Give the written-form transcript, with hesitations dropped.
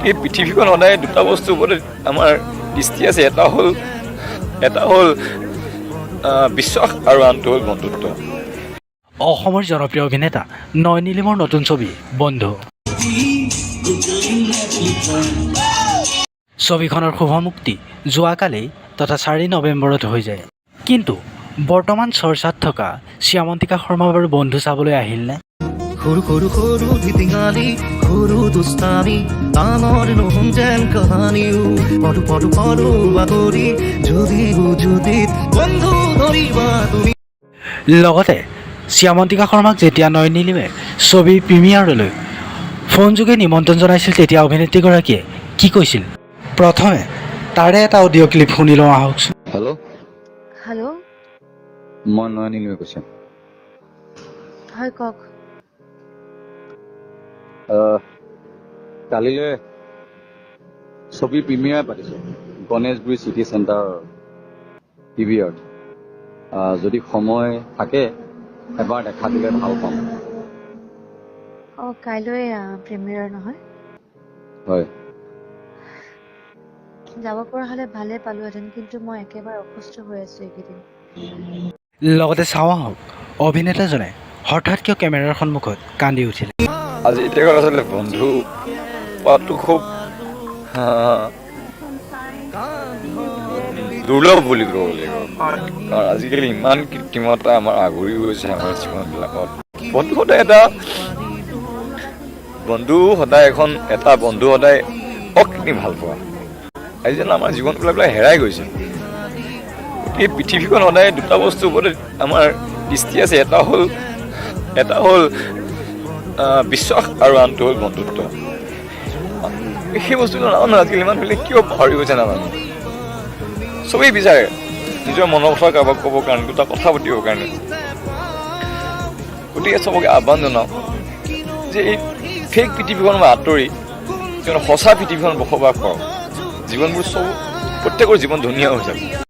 এই পৃথিৱীখন সদায় দুটা বস্তুৰ ওপৰত আমাৰ দৃষ্টি আছে। এটা হ'ল বিশ্বাস আৰু আনটো হ'ল বন্ধুত্ব। অসমৰ জনপ্ৰিয় অভিনেতা নয়ন নিলিমৰ নতুন ছবি বন্ধু। ছবিখনৰ শুভ মুক্তি যোৱাকালি তথা 4 নৱেম্বৰত হৈ যায়। কিন্তু বৰ্তমান চৰ্চাত থকা শ্যামন্তিকা শৰ্মা বাৰু বন্ধু চাবলৈ আহিলনে? সৰু সৰু সৰু ধিটিঙালি সৰু দুষ্টামি ডাঙৰ নহম যেন কাহানিও পটু পটু পটু বাতৰি যদি বন্ধু ধৰিবা তুমি। লগতে শ্যামন্তিকা শৰ্মাক যেতিয়া নয়ন নিলিমে ছবি প্ৰিমিয়াৰলৈ ফোনযোগে নিমন্ত্ৰণ জনাইছিল তেতিয়া অভিনেত্ৰীগৰাকীয়ে কি কৈছিল প্ৰথমে তাৰে এটা অডিঅ' ক্লিপ শুনি লওঁ আহকচোন। হেল্ল', হেল্ল', মই নয়ন নিলিমে কৈছোঁ। হয় কওক। কালিলৈ ছবি প্ৰিমিয়াৰ পাতিছোঁ গণেশগুৰি চিটি চেণ্টাৰ PVR। যদি সময় থাকে এবাৰ দেখা দিলে ভাল পাম। কাইলৈ প্ৰিমিয়াৰ নহয়? হয়। যাব পৰা হ'লে ভালে পালোহেঁতেন, কিন্তু মই একেবাৰে অসুস্থ হৈ আছোঁ এইকেইদিন। লগতে চাওঁ আহক অভিনেতাজনে হঠাৎ কিয় কেমেৰাৰ সন্মুখত কান্দি উঠিলে। আজি এতিয়া আচলতে বন্ধু পোৱাটো খুব দুৰ্লভ বুলি ক'ব লাগিব। কাৰণ আজিকালি ইমান কৃত্ৰিমতা আমাৰ আগুৰি গৈছে আমাৰ জীৱনবিলাকত। বন্ধু সদায় অকৃত্ৰিম ভাল পোৱা। আজি যেন আমাৰ জীৱনবিলাক হেৰাই গৈছে। এই পৃথিৱীখন সদায় দুটা বস্তুৰ ওপৰত আমাৰ দৃষ্টি আছে। এটা হ'ল বিশ্বাস আৰু আনটো হ'ল বন্ধুত্ব। সেই বস্তুটো নাজানো আজিকালি মানুহবিলাক কিয় পাহৰি গৈছে নাজানো। চবেই বিচাৰে নিজৰ মনৰ কথা কাৰোবাক ক'বৰ কাৰণে, দুটা কথা পাতিবৰ কাৰণে। গতিকে চবকে আহ্বান জনাওঁ যে এই ফেক পৃথিৱীখনৰ পৰা আঁতৰি সঁচা পৃথিৱীখন বসবাস কৰক। জীৱনবোৰ প্ৰত্যেকৰ জীৱন ধুনীয়া হৈ যাব।